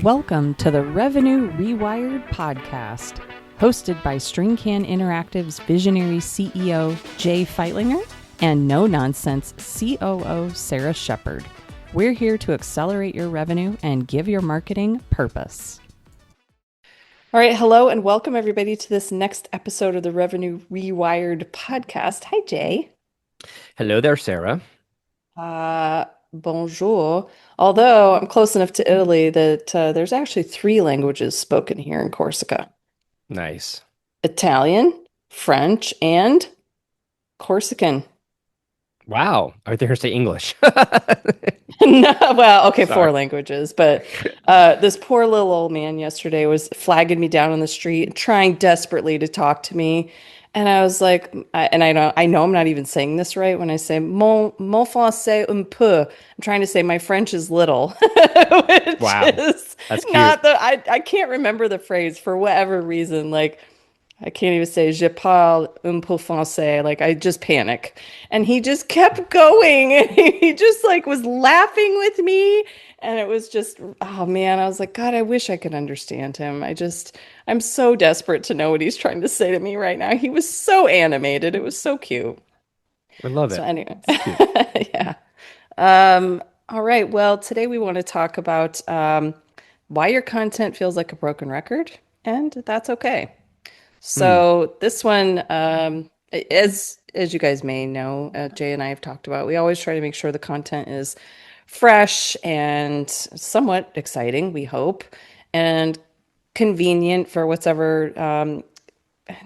Welcome to the Revenue Rewired podcast, hosted by StringCan Interactive's visionary CEO, Jay Feitlinger, and no-nonsense COO, Sarah Shepard. We're here to accelerate your revenue and give your marketing purpose. All right, hello and welcome everybody to this next episode of the Revenue Rewired podcast. Hi, Jay. Hello there, Sarah. Bonjour. Although I'm close enough to Italy that there's actually three languages spoken here in Corsica: Nice. Italian, French, and Corsican. Wow. I was going to say English. No, well, okay, four Sorry. languages, but this poor little old man yesterday was flagging me down on the street and trying desperately to talk to me. And I was like, I know I'm not even saying this right when I say mon français un peu. I'm trying to say my French is little, which Wow. is That's cute. not I can't remember the phrase for whatever reason. Like I can't even say je parle un peu français. Like I just panic. And he just kept going. And he just like was laughing with me. And it was just, oh man, I was like, God, I wish I could understand him. I'm so desperate to know what he's trying to say to me right now. He was so animated. It was so cute. I love So it. anyway, It's cute. yeah. All right. Well, today we want to talk about why your content feels like a broken record, and that's okay. Hmm. So this one, as you guys may know, Jay and I have talked about, we always try to make sure the content is fresh and somewhat exciting, we hope, and convenient for what's ever,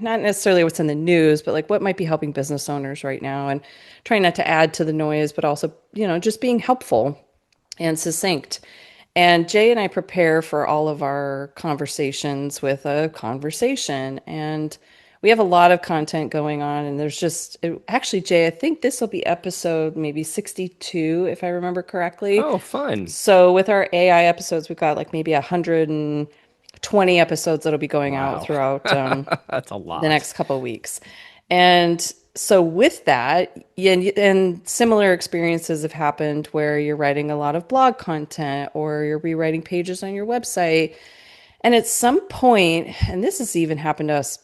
not necessarily what's in the news, but like what might be helping business owners right now, and trying not to add to the noise, but also, just being helpful and succinct. And Jay and I prepare for all of our conversations with a conversation. And we have a lot of content going on. And actually, Jay, I think this will be episode maybe 62, if I remember correctly. Oh, fun. So with our AI episodes, we've got like maybe 120 episodes that'll be going out Wow. throughout That's a the lot. next couple of weeks. And so with that, and similar experiences have happened where you're writing a lot of blog content or you're rewriting pages on your website. And at some point, and this has even happened to us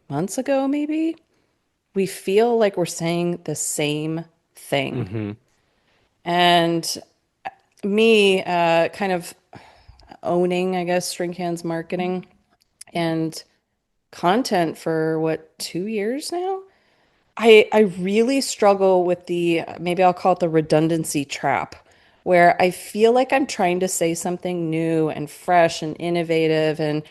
months ago, maybe, we feel like we're saying the same thing. Hmm. And me kind of owning, I guess, Stringhands marketing and content for what, 2 years now? I really struggle with maybe I'll call it the redundancy trap, where I feel like I'm trying to say something new and fresh and innovative, and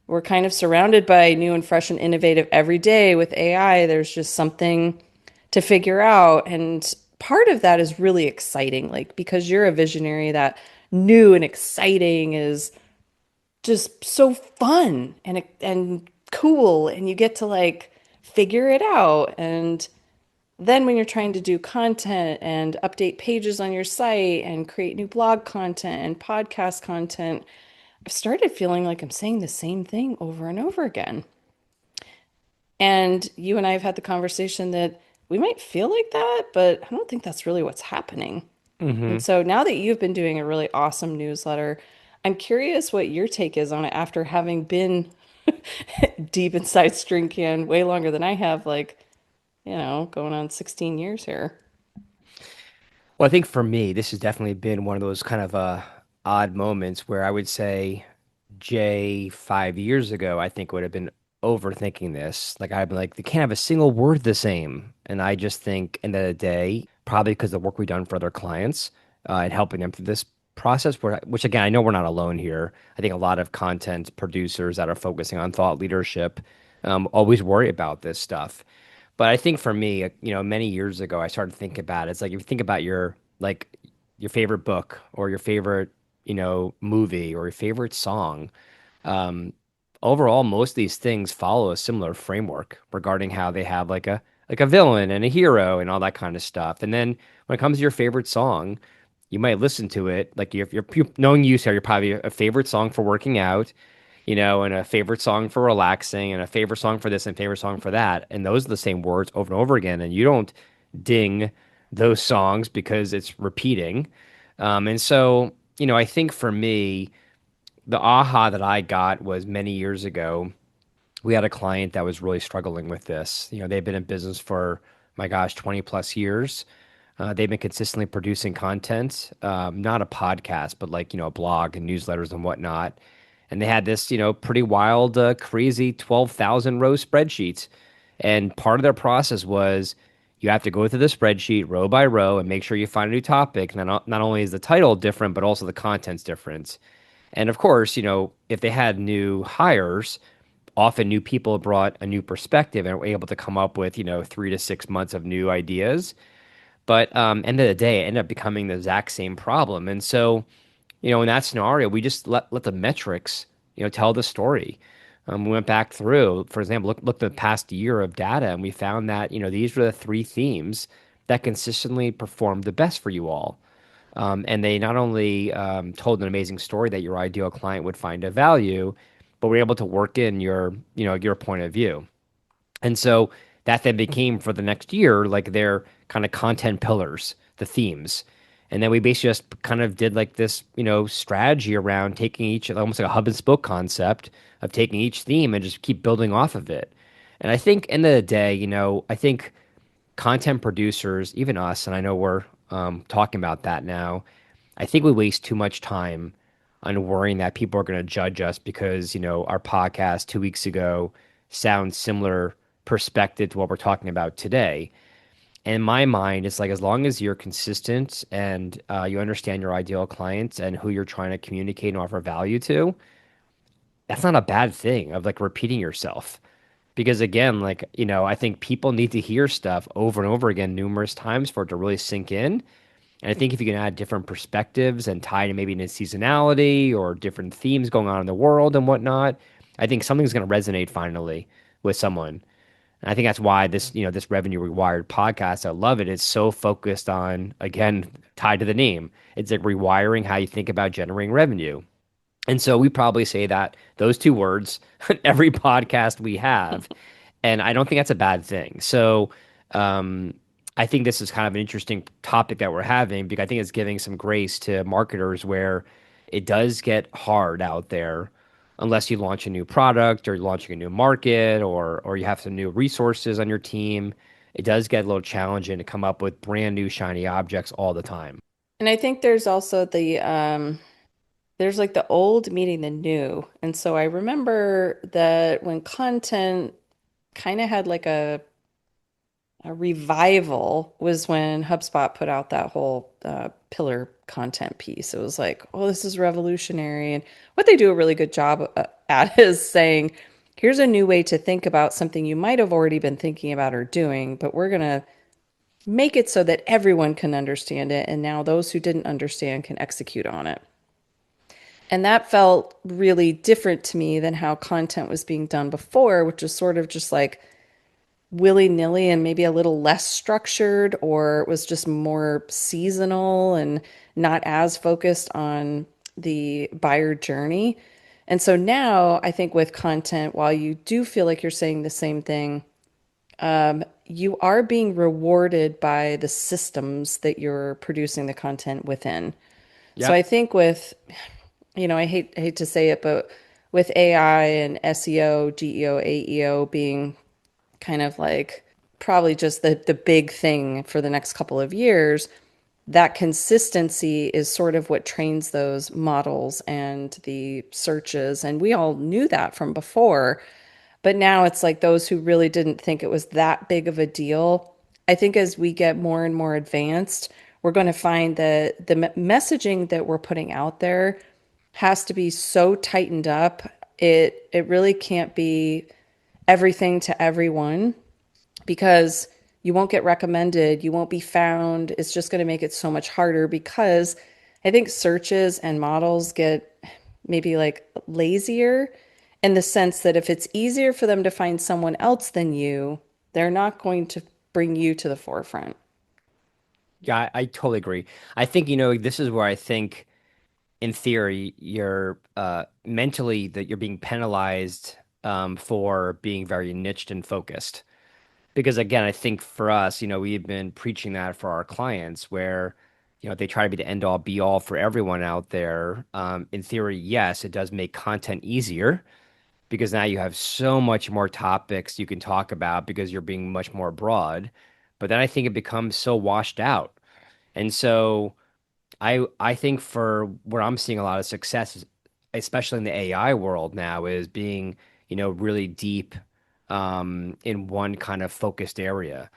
we're kind of surrounded by new and fresh and innovative every day with AI. There's just something to figure out, and part of that is really exciting, like because you're a visionary, that new and exciting is just so fun and cool, and you get to like figure it out. And then when you're trying to do content and update pages on your site and create new blog content and podcast content, I've started feeling like I'm saying the same thing over and over again. And you and I have had the conversation that we might feel like that, but I don't think that's really what's happening. And Hmm. so now that you've been doing a really awesome newsletter, I'm curious what your take is on it after having been deep inside String Can way longer than I have, like, going on 16 years here. Well, I think for me, this has definitely been one of those kind of odd moments where I would say Jay 5 years ago, I think would have been overthinking this. Like I'd be like, they can't have a single word the same. And I just think, end of the day, probably because the work we've done for other clients and helping them through this process, which again, I know we're not alone here. I think a lot of content producers that are focusing on thought leadership always worry about this stuff. But I think for me, many years ago, I started thinking about it. It's like if you think about your favorite book or your favorite, movie or your favorite song, um, overall, most of these things follow a similar framework regarding how they have like a villain and a hero and all that kind of stuff. And then when it comes to your favorite song, you might listen to it like if knowing you, Sarah, you're probably a favorite song for working out, and a favorite song for relaxing, and a favorite song for this and favorite song for that. And those are the same words over and over again. And you don't ding those songs because it's repeating. And so, I think for me, the aha that I got was many years ago. We had a client that was really struggling with this. They've been in business for, my gosh, 20 plus years. They've been consistently producing content, not a podcast, but like, a blog and newsletters and whatnot. And they had this, pretty wild, crazy 12,000 row spreadsheet. And part of their process was you have to go through the spreadsheet row by row and make sure you find a new topic. And not only is the title different, but also the content's different. And of course, if they had new hires, often new people brought a new perspective and were able to come up with, 3 to 6 months of new ideas. But end of the day, it ended up becoming the exact same problem. And so, in that scenario, we just let the metrics, tell the story. We went back through, for example, looked at the past year of data, and we found that, these were the three themes that consistently performed the best for you all. And they not only told an amazing story that your ideal client would find of value, but were able to work in your point of view. And so that then became for the next year like their kind of content pillars, the themes. And then we basically just kind of did like this, strategy around taking each, almost like a hub and spoke concept of taking each theme and just keep building off of it. And I think, end of the day, I think content producers, even us, and I know we're talking about that now, I think we waste too much time on worrying that people are going to judge us because, our podcast 2 weeks ago sounds similar perspective to what we're talking about today. And in my mind, it's like as long as you're consistent and you understand your ideal clients and who you're trying to communicate and offer value to, that's not a bad thing of like repeating yourself. Because again, like, I think people need to hear stuff over and over again numerous times for it to really sink in. And I think if you can add different perspectives and tie to maybe into seasonality or different themes going on in the world and whatnot, I think something's going to resonate finally with someone. And I think that's why this revenue rewired podcast, I love it. It's so focused on, again, tied to the name. It's like rewiring how you think about generating revenue. And so we probably say that those two words in every podcast we have. And I don't think that's a bad thing. So I think this is kind of an interesting topic that we're having because I think it's giving some grace to marketers where it does get hard out there unless you launch a new product or you're launching a new market or you have some new resources on your team. It does get a little challenging to come up with brand new shiny objects all the time. And I think there's also there's like the old meeting the new. And so I remember that when content kind of had like a revival was when HubSpot put out that whole pillar content piece. It was like, oh, this is revolutionary. And what they do a really good job at is saying, here's a new way to think about something you might have already been thinking about or doing, but we're going to make it so that everyone can understand it. And now those who didn't understand can execute on it. And that felt really different to me than how content was being done before, which was sort of just like willy-nilly and maybe a little less structured, or it was just more seasonal and not as focused on the buyer journey. And so now I think with content, while you do feel like you're saying the same thing, you are being rewarded by the systems that you're producing the content within. So I Yep. think with, I hate to say it, but with AI and SEO, GEO, AEO being kind of like probably just the big thing for the next couple of years, that consistency is sort of what trains those models and the searches. And we all knew that from before, but now it's like those who really didn't think it was that big of a deal. I think as we get more and more advanced, we're going to find that the messaging that we're putting out there has to be so tightened up. It really can't be everything to everyone because you won't get recommended, you won't be found. It's just going to make it so much harder because I think searches and models get maybe like lazier in the sense that if it's easier for them to find someone else than you, they're not going to bring you to the forefront. Yeah, I totally agree. I think, this is where I think in theory, you're mentally that you're being penalized for being very niched and focused. Because again, I think for us, we've been preaching that for our clients where they try to be the end all be all for everyone out there. In theory, yes, it does make content easier because now you have so much more topics you can talk about because you're being much more broad. But then I think it becomes so washed out. And so I think for where I'm seeing a lot of success, especially in the AI world now, is being, really deep in one kind of focused area.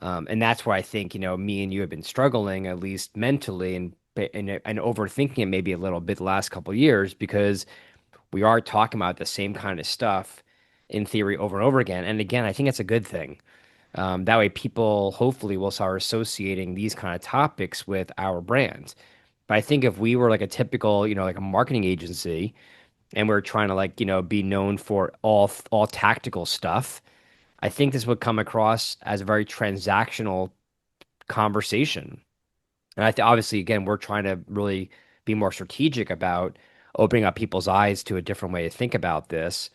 And that's where I think, me and you have been struggling, at least mentally, and overthinking it maybe a little bit the last couple of years because we are talking about the same kind of stuff in theory over and over again. And again, I think it's a good thing. That way, people hopefully will start associating these kind of topics with our brand. But I think if we were like a typical, like a marketing agency, and we're trying to like, be known for all tactical stuff, I think this would come across as a very transactional conversation. And obviously, again, we're trying to really be more strategic about opening up people's eyes to a different way to think about this,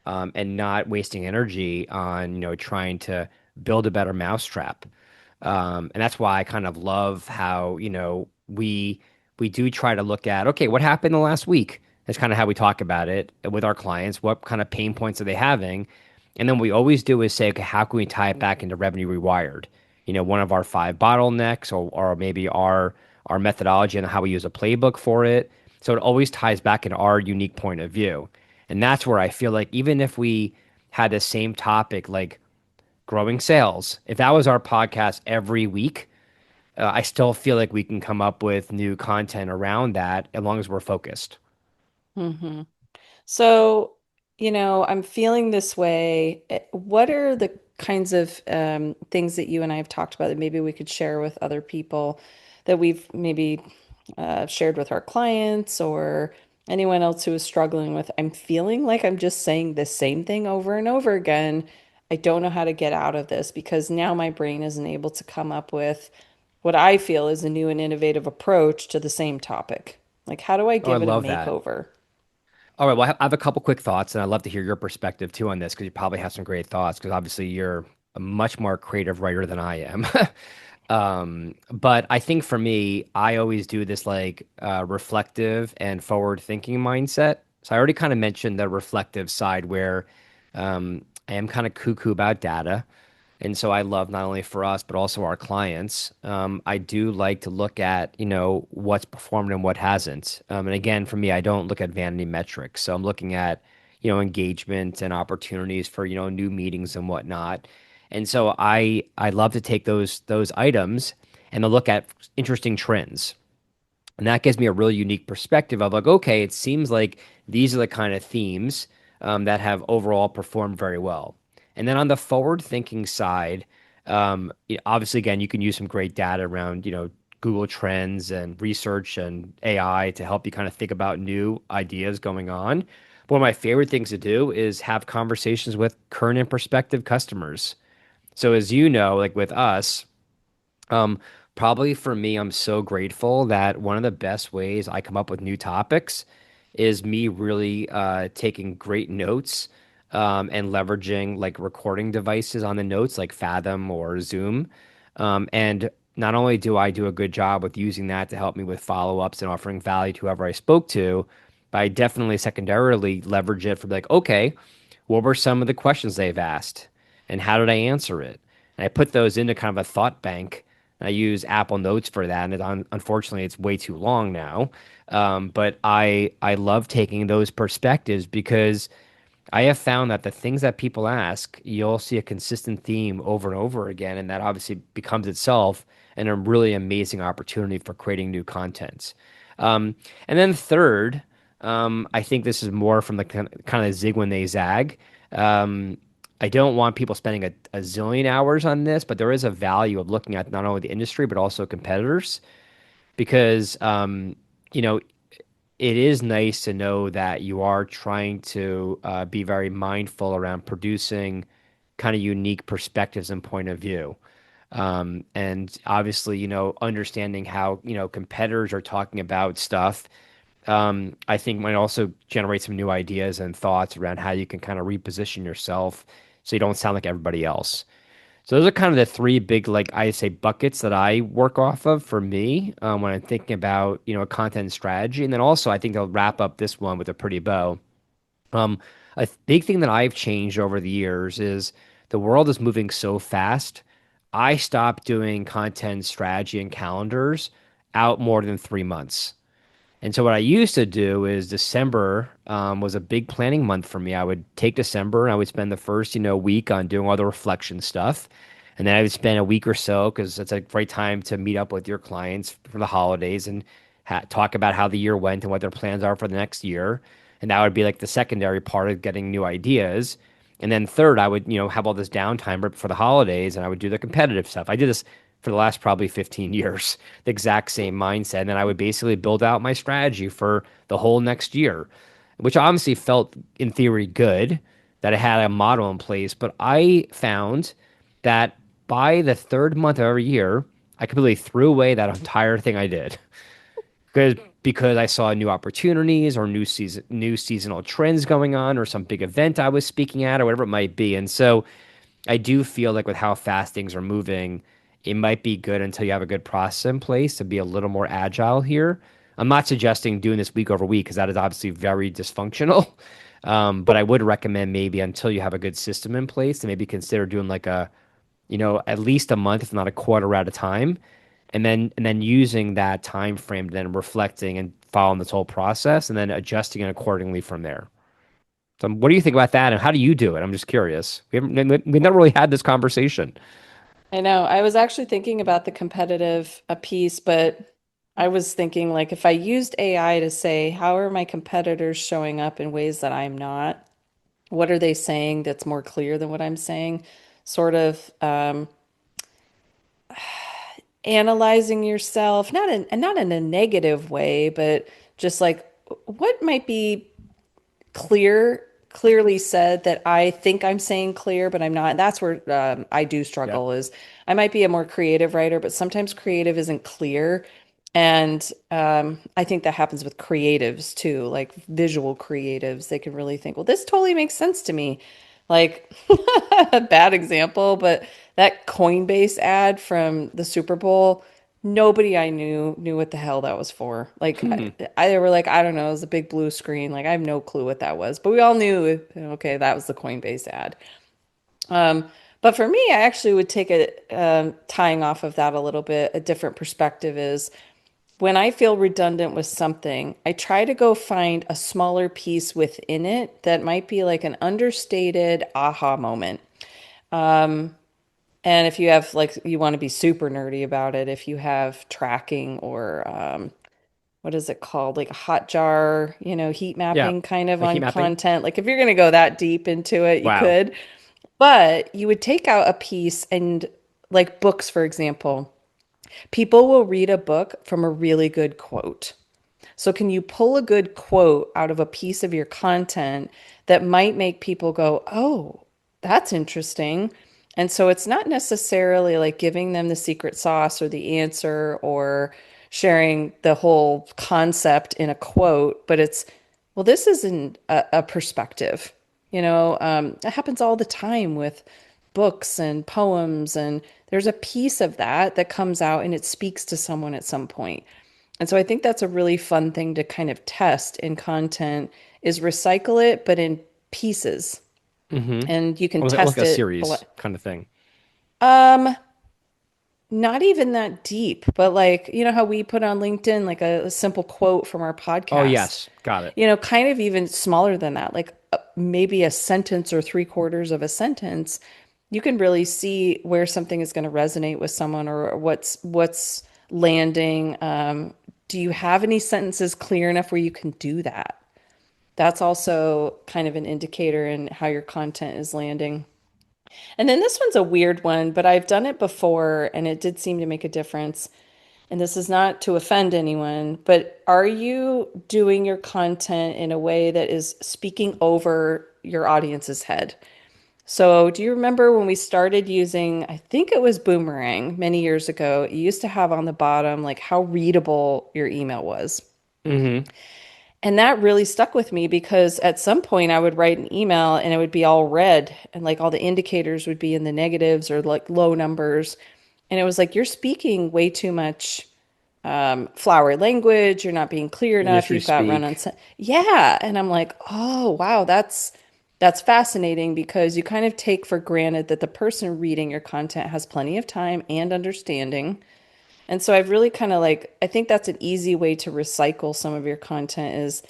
and not wasting energy on, trying to build a better mousetrap. And that's why I kind of love how, we do try to look at, okay, what happened the last week? That's kind of how we talk about it with our clients. What kind of pain points are they having? And then what we always do is say, okay, how can we tie it back into revenue rewired? One of our five bottlenecks, or maybe our methodology and how we use a playbook for it. So it always ties back in our unique point of view. And that's where I feel like even if we had the same topic, like growing sales, if that was our podcast every week, I still feel like we can come up with new content around that as long as we're focused. Hmm. So, I'm feeling this way. What are the kinds of things that you and I have talked about that maybe we could share with other people that we've maybe shared with our clients or anyone else who is struggling with? I'm feeling like I'm just saying the same thing over and over again. I don't know how to get out of this because now my brain isn't able to come up with what I feel is a new and innovative approach to the same topic. Like, how do I Oh, I give it a love that. makeover? All right. Well, I have a couple quick thoughts, and I'd love to hear your perspective too on this because you probably have some great thoughts because obviously you're a much more creative writer than I am. But I think for me, I always do this like reflective and forward-thinking mindset. So I already kind of mentioned the reflective side where I am kind of cuckoo about data. And so I love not only for us, but also our clients. I do like to look at, what's performed and what hasn't. And again, for me, I don't look at vanity metrics. So I'm looking at, engagement and opportunities for, new meetings and whatnot. And so I love to take those items and to look at interesting trends. And that gives me a really unique perspective of like, okay, it seems like these are the kind of themes that have overall performed very well. And then on the forward thinking side, obviously, again, you can use some great data around, Google Trends and research and AI to help you kind of think about new ideas going on. But one of my favorite things to do is have conversations with current and prospective customers. So as you know, like with us, um, probably for me, I'm so grateful that one of the best ways I come up with new topics is me really taking great notes and leveraging like recording devices on the notes like Fathom or Zoom. And not only do I do a good job with using that to help me with follow-ups and offering value to whoever I spoke to, but I definitely secondarily leverage it for like, okay, what were some of the questions they've asked and how did I answer it? And I put those into kind of a thought bank. I use Apple Notes for that, and unfortunately, it's way too long now. But I love taking those perspectives because I have found that the things that people ask, you'll see a consistent theme over and over again, and that obviously becomes itself and a really amazing opportunity for creating new contents. And then third, I think this is more from the kind of zig when they zag. Um, I don't want people spending a zillion hours on this, but there is a value of looking at not only the industry but also competitors because you know it is nice to know that you are trying to be very mindful around producing kind of unique perspectives and point of view. And obviously, understanding how, competitors are talking about stuff, I think might also generate some new ideas and thoughts around how you can kind of reposition yourself so you don't sound like everybody else. So those are kind of the three big, like I say, buckets that I work off of for me when I'm thinking about, a content strategy. And then also, I think I'll wrap up this one with a pretty bow. Um, big thing that I've changed over the years is the world is moving so fast. I stopped doing content strategy and calendars out more than 3 months. And so what I used to do is December was a big planning month for me. I would take December and I would spend the first, week on doing all the reflection stuff. And then I would spend a week or so because it's a great time to meet up with your clients for the holidays and talk about how the year went and what their plans are for the next year. And that would be like the secondary part of getting new ideas. And then third, I would, have all this downtime right before the holidays and I would do the competitive stuff. I did this for the last probably 15 years, the exact same mindset. And then I would basically build out my strategy for the whole next year, which honestly felt in theory good that I had a model in place. But I found that by the third month of every year, I completely threw away that entire thing I did because I saw new opportunities or new seasonal trends going on or some big event I was speaking at or whatever it might be. And so I do feel like with how fast things are moving, it might be good until you have a good process in place to be a little more agile here. I'm not suggesting doing this week over week because that is obviously very dysfunctional. But I would recommend maybe until you have a good system in place to maybe consider doing like at least a month, if not a quarter at a time, and then using that time frame, then reflecting and following this whole process, and then adjusting it accordingly from there. So, what do you think about that, and how do you do it? I'm just curious. We've never really had this conversation. I know. I was actually thinking about the competitive piece, but I was thinking like if I used AI to say, how are my competitors showing up in ways that I'm not? What are they saying that's more clear than what I'm saying? Sort of analyzing yourself, not in a negative way, but just like what might be clearly said that I think I'm saying clear, but I'm not. And that's where I do Yep. struggle is I might be a more creative writer, but sometimes creative isn't clear. And I think that happens with creatives too, like visual creatives. They can really think, well, this totally makes sense to me. Like a bad example, but that Coinbase ad from the Super Bowl, nobody I knew what the hell that was for. Like they were like, I don't know, it was a big blue screen. Like I have no clue what that was, but we all knew, okay, that was the Coinbase ad. But for me, I actually would take a tying off of that a little bit. A different perspective is when I feel redundant with something, I try to go find a smaller piece within it that might be like an understated aha moment. And if you have like you want to be super nerdy about it, if you have tracking or what is it called? Like a hot jar, heat Yeah. mapping kind of Like heat on mapping. content. Like if you're going to go that deep into it, you Wow. could. But you would take out a piece and like books, for example. People will read a book from a really good quote. So, can you pull a good quote out of a piece of your content that might make people go, oh, that's interesting? And so, it's not necessarily like giving them the secret sauce or the answer or sharing the whole concept in a quote, but it's, well, this isn't a perspective. It happens all the time with books and poems, and there's a piece of that comes out and it speaks to someone at some point. And so I think that's a really fun thing to kind of test in content is recycle it, but in pieces. Mm-hmm. And you can Like test a it. series kind of thing. Um, Not even that deep, but like, how we put on LinkedIn like a simple quote from our Oh, podcast, yes. Got it. kind of even smaller than that, like maybe a sentence or three-quarters of a sentence. You can really see where something is going to resonate with someone or what's landing. Do you have any sentences clear enough where you can do that? That's also kind of an indicator in how your content is landing. And then this one's a weird one, but I've done it before and it did seem to make a difference. And this is not to offend anyone, but are you doing your content in a way that is speaking over your audience's head? So, do you remember when we started using, I think it was Boomerang many years ago? It used to have on the bottom like how readable your email was. Mm-hmm. And that really stuck with me because at some point I would write an email and it would be all red and like all the indicators would be in the negatives or like low numbers. And it was like, you're speaking way too much flowery language. You're not being clear enough. Industry You've got run on. speak. Yeah. And I'm like, oh, wow, that's fascinating because you kind of take for granted that the person reading your content has plenty of time and understanding. And so I've really kind of like, I think that's an easy way to recycle some of your content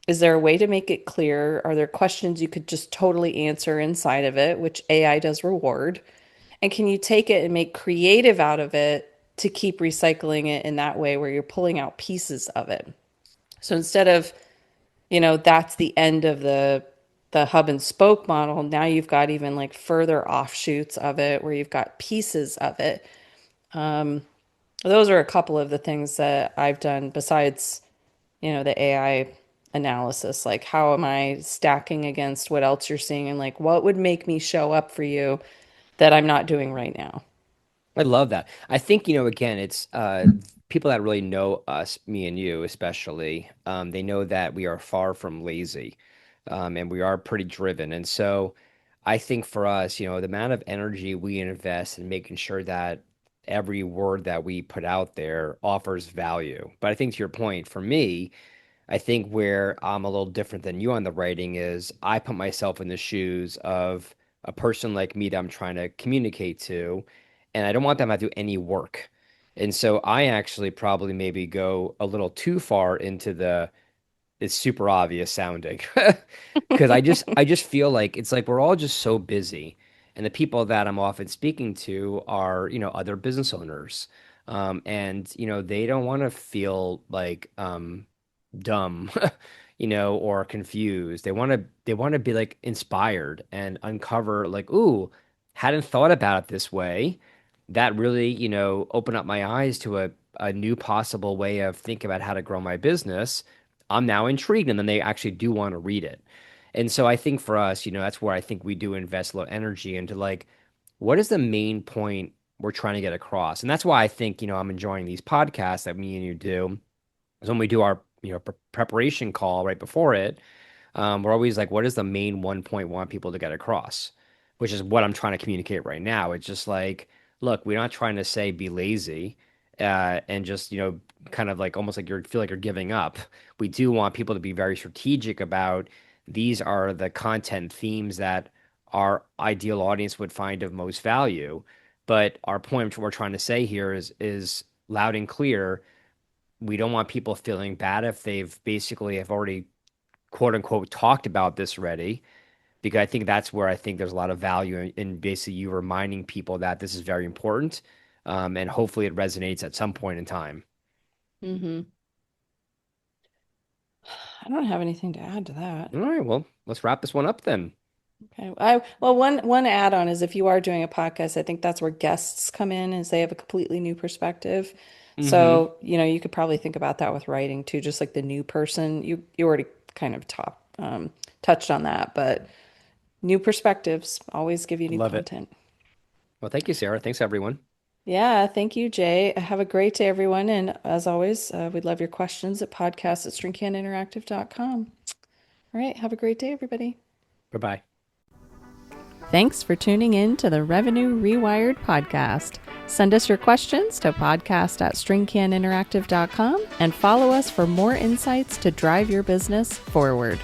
is there a way to make it clear? Are there questions you could just totally answer inside of it, which AI does reward? And can you take it and make creative out of it to keep recycling it in that way where you're pulling out pieces of it? So instead of, that's the end of the hub and spoke model, now you've got even like further offshoots of it where you've got pieces of it. Those are a couple of the things that I've done besides, the AI analysis. Like, how am I stacking against what else you're seeing? And like, what would make me show up for you that I'm not doing right now? I love that. I think, again, it's people that really know us, me and you especially, they know that we are far from lazy, and we are pretty driven. And so I think for us, the amount of energy we invest in making sure that every word that we put out there offers value. But I think to your point, for me, I think where I'm a little different than you on the writing is I put myself in the shoes of a person like me that I'm trying to communicate to, and I don't want them to do any work. And so I actually probably maybe go a little too far into the it's super obvious sounding because I just feel like it's like we're all just so busy, and the people that I'm often speaking to are other business owners, and they don't want to feel like dumb, or confused. They want to be like inspired and uncover like, ooh, hadn't thought about it this way. That really, opened up my eyes to a new possible way of thinking about how to grow my business. I'm now intrigued, and then they actually do want to read it. And so I think for us, that's where I think we do invest a lot of energy into like, what is the main point we're trying to get across? And that's why I think, I'm enjoying these podcasts that me and you do. Because when we do our preparation call right before it, we're always like, what is the main one point we want people to get across? Which is what I'm trying to communicate right now. It's just like, look, we're not trying to say be lazy, and just kind of like almost like you feel like you're giving up. We do want people to be very strategic about these are the content themes that our ideal audience would find of most value. But our point we're trying to say here is loud and clear. We don't want people feeling bad if they've basically have already quote unquote talked about this already, because I think that's where I think there's a lot of value in basically you reminding people that this is very important, and hopefully it resonates at some point in time. Hmm. I don't have anything to add to that. All right, well, let's wrap this one up then. Okay. Well, one add-on is if you are doing a podcast, I think that's where guests come in is they have a completely new perspective. Hmm. So, you could probably think about that with writing too, just like the new person. You already kind of touched on that, but new perspectives always give you new Love it. content. Well, thank you, Sarah. Thanks, everyone. Yeah, thank you, Jay. Have a great day, everyone. And as always, we'd love your questions at podcast@stringcaninteractive.com. All right, have a great day, everybody. Bye bye. Thanks for tuning in to the Revenue Rewired podcast. Send us your questions to podcast@stringcaninteractive.com and follow us for more insights to drive your business forward.